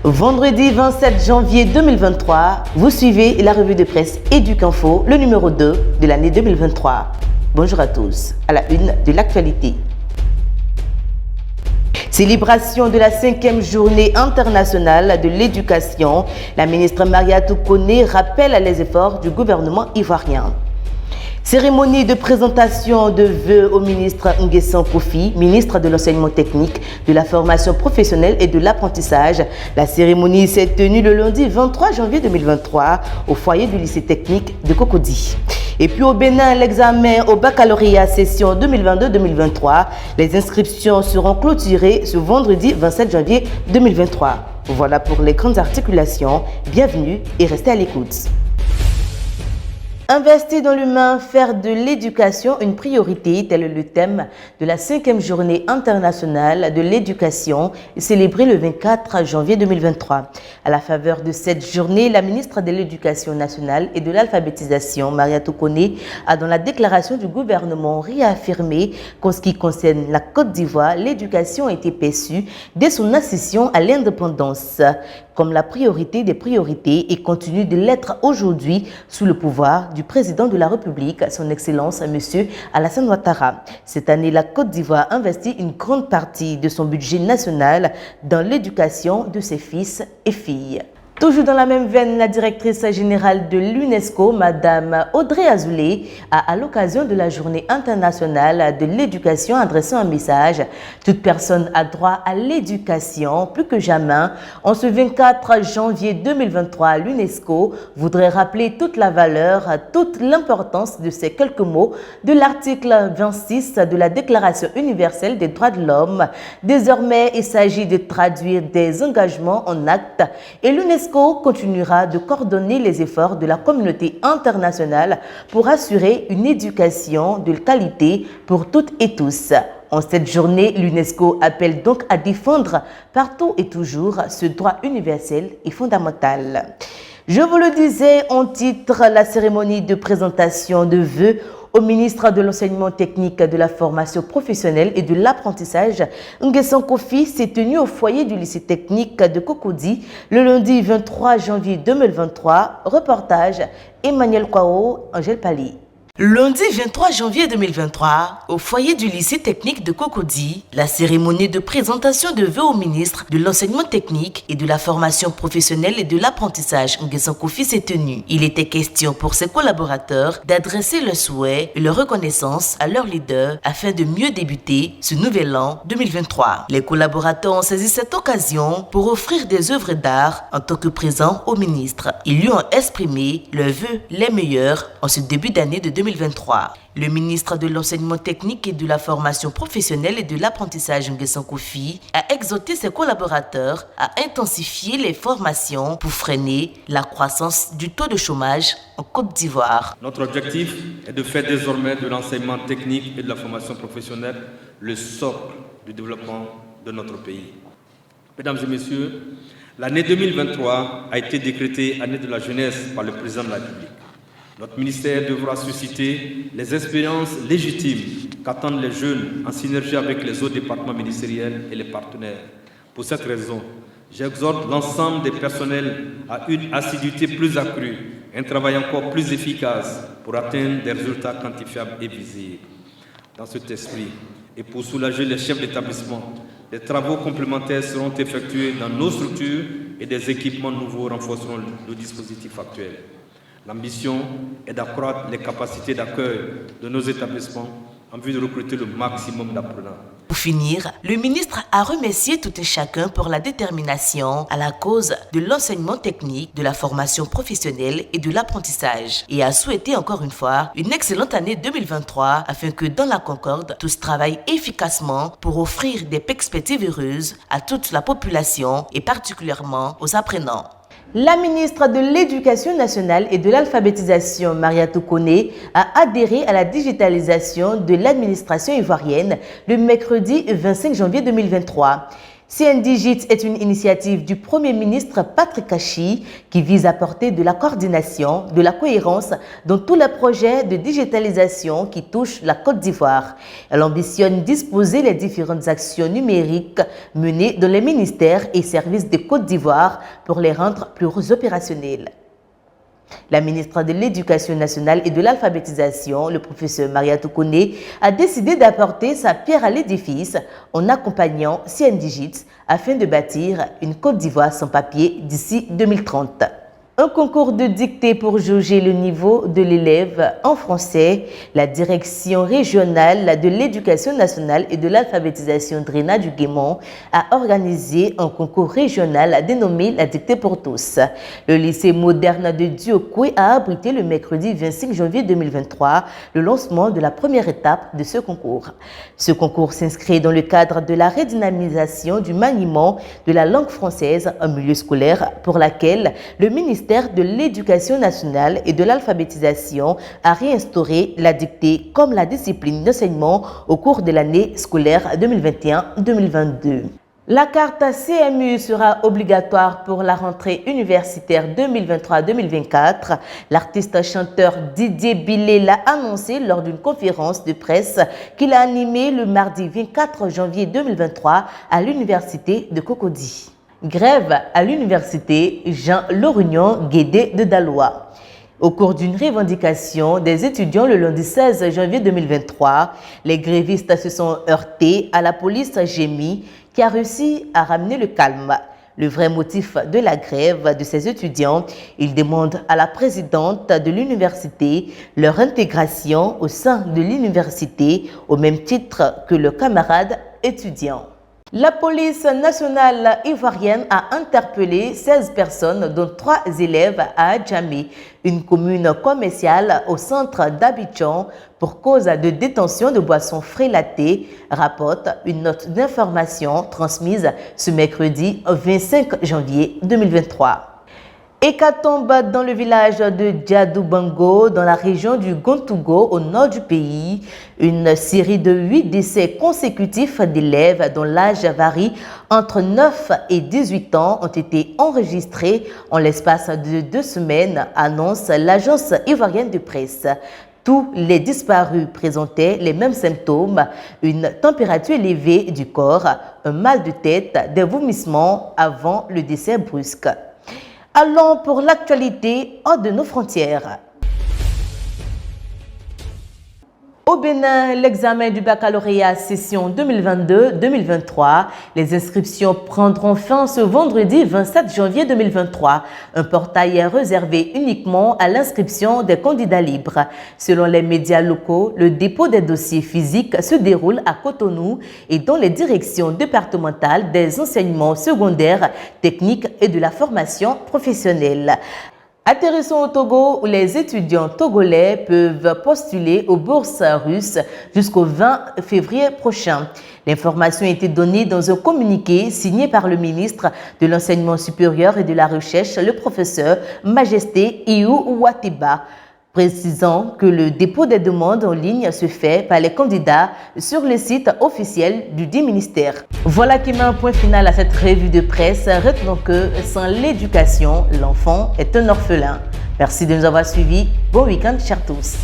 Vendredi 27 janvier 2023, vous suivez la revue de presse Éduc-Info, le numéro 2 de l'année 2023. Bonjour à tous, à la une de l'actualité. Célébration de la 5e journée internationale de l'éducation, la ministre Mariatou Koné rappelle les efforts du gouvernement ivoirien. Cérémonie de présentation de vœux au ministre Nguessan Kofi, ministre de l'enseignement technique, de la formation professionnelle et de l'apprentissage. La cérémonie s'est tenue le lundi 23 janvier 2023 au foyer du lycée technique de Cocody. Et puis au Bénin, l'examen au baccalauréat session 2022-2023. Les inscriptions seront clôturées ce vendredi 27 janvier 2023. Voilà pour les grandes articulations. Bienvenue et restez à l'écoute. Investir dans l'humain, faire de l'éducation une priorité, tel est le thème de la 5e journée internationale de l'éducation célébrée le 24 janvier 2023. À la faveur de cette journée, la ministre de l'Éducation nationale et de l'alphabétisation, Mariatou Koné, a dans la déclaration du gouvernement réaffirmé qu'en ce qui concerne la Côte d'Ivoire, l'éducation a été perçue dès son accession à l'indépendance comme la priorité des priorités et continue de l'être aujourd'hui sous le pouvoir du président de la République, son Excellence M. Alassane Ouattara. Cette année, la Côte d'Ivoire investit une grande partie de son budget national dans l'éducation de ses fils et filles. Toujours dans la même veine, la directrice générale de l'UNESCO, Madame Audrey Azoulay, a à l'occasion de la journée internationale de l'éducation adressé un message. Toute personne a droit à l'éducation plus que jamais. En ce 24 janvier 2023, l'UNESCO voudrait rappeler toute la valeur, toute l'importance de ces quelques mots de l'article 26 de la Déclaration universelle des droits de l'homme. Désormais, il s'agit de traduire des engagements en actes et l'UNESCO continuera de coordonner les efforts de la communauté internationale pour assurer une éducation de qualité pour toutes et tous. En cette journée, l'UNESCO appelle donc à défendre partout et toujours ce droit universel et fondamental. Je vous le disais en titre, la cérémonie de présentation de vœux au ministre de l'enseignement technique, de la formation professionnelle et de l'apprentissage, Nguessan Kofi, s'est tenue au foyer du lycée technique de Cocody le lundi 23 janvier 2023. Reportage Emmanuel Kwao, Angèle Pali. Lundi 23 janvier 2023, au foyer du lycée technique de Cocody, la cérémonie de présentation de vœux au ministre de l'enseignement technique et de la formation professionnelle et de l'apprentissage, Nguessan Kofi, s'est tenue. Il était question pour ses collaborateurs d'adresser leurs souhaits et leur reconnaissance à leurs leaders afin de mieux débuter ce nouvel an 2023. Les collaborateurs ont saisi cette occasion pour offrir des œuvres d'art en tant que présent au ministre. Ils lui ont exprimé leurs vœux les meilleurs en ce début d'année de 2023. Le ministre de l'enseignement technique et de la formation professionnelle et de l'apprentissage, Nguessan Kofi, a exhorté ses collaborateurs à intensifier les formations pour freiner la croissance du taux de chômage en Côte d'Ivoire. Notre objectif est de faire désormais de l'enseignement technique et de la formation professionnelle le socle du développement de notre pays. Mesdames et messieurs, l'année 2023 a été décrétée année de la jeunesse par le président de la République. Notre ministère devra susciter les expériences légitimes qu'attendent les jeunes en synergie avec les autres départements ministériels et les partenaires. Pour cette raison, j'exhorte l'ensemble des personnels à une assiduité plus accrue, un travail encore plus efficace pour atteindre des résultats quantifiables et visibles. Dans cet esprit, et pour soulager les chefs d'établissement, des travaux complémentaires seront effectués dans nos structures et des équipements nouveaux renforceront le dispositif actuel. L'ambition est d'accroître les capacités d'accueil de nos établissements en vue de recruter le maximum d'apprenants. Pour finir, le ministre a remercié tout et chacun pour la détermination à la cause de l'enseignement technique, de la formation professionnelle et de l'apprentissage et a souhaité encore une fois une excellente année 2023 afin que dans la Concorde, tous travaillent efficacement pour offrir des perspectives heureuses à toute la population et particulièrement aux apprenants. La ministre de l'Éducation nationale et de l'alphabétisation, Mariatou Koné, a adhéré à la digitalisation de l'administration ivoirienne le mercredi 25 janvier 2023. CNDigit est une initiative du Premier ministre Patrick Achi qui vise à apporter de la coordination, de la cohérence dans tous les projets de digitalisation qui touchent la Côte d'Ivoire. Elle ambitionne disposer les différentes actions numériques menées dans les ministères et services de Côte d'Ivoire pour les rendre plus opérationnels. La ministre de l'Éducation nationale et de l'alphabétisation, le professeur Mariatou Koné, a décidé d'apporter sa pierre à l'édifice en accompagnant CNDigit afin de bâtir une Côte d'Ivoire sans papier d'ici 2030. Un concours de dictée pour jauger le niveau de l'élève en français. La direction régionale de l'éducation nationale et de l'alphabétisation Drina du Guémont a organisé un concours régional dénommé la dictée pour tous. Le lycée moderne de Diokoué a abrité le mercredi 25 janvier 2023 le lancement de la première étape de ce concours. Ce concours s'inscrit dans le cadre de la redynamisation du maniement de la langue française en milieu scolaire pour laquelle le ministère de l'Éducation nationale et de l'alphabétisation a réinstauré la dictée comme la discipline d'enseignement au cours de l'année scolaire 2021-2022. La carte CMU sera obligatoire pour la rentrée universitaire 2023-2024. L'artiste chanteur Didier Billet l'a annoncé lors d'une conférence de presse qu'il a animée le mardi 24 janvier 2023 à l'université de Cocody. Grève à l'université Jean Lorignon Guédé de Daloa. Au cours d'une revendication des étudiants le lundi 16 janvier 2023, les grévistes se sont heurtés à la police GEMI qui a réussi à ramener le calme. Le vrai motif de la grève de ces étudiants, ils demandent à la présidente de l'université leur intégration au sein de l'université au même titre que leurs camarades étudiants. La police nationale ivoirienne a interpellé 16 personnes, dont 3 élèves à Adjamé, une commune commerciale au centre d'Abidjan, pour cause de détention de boissons frélatées, rapporte une note d'information transmise ce mercredi 25 janvier 2023. Hécatombe dans le village de Diadoubango, dans la région du Gontougo, au nord du pays. Une série de 8 décès consécutifs d'élèves dont l'âge varie entre 9 et 18 ans ont été enregistrés en l'espace de 2 semaines, annonce l'agence ivoirienne de presse. Tous les disparus présentaient les mêmes symptômes, une température élevée du corps, un mal de tête, des vomissements avant le décès brusque. Allons pour l'actualité hors de nos frontières. Au Bénin, l'examen du baccalauréat session 2022-2023, les inscriptions prendront fin ce vendredi 27 janvier 2023. Un portail est réservé uniquement à l'inscription des candidats libres. Selon les médias locaux, le dépôt des dossiers physiques se déroule à Cotonou et dans les directions départementales des enseignements secondaires, techniques et de la formation professionnelle. Atterrissons au Togo où les étudiants togolais peuvent postuler aux bourses russes jusqu'au 20 février prochain. L'information a été donnée dans un communiqué signé par le ministre de l'Enseignement supérieur et de la Recherche, le professeur Majesté Iou Watiba, précisant que le dépôt des demandes en ligne se fait par les candidats sur le site officiel du dit ministère. Voilà qui met un point final à cette revue de presse. Retenons que sans l'éducation, l'enfant est un orphelin. Merci de nous avoir suivis. Bon week-end, chers tous.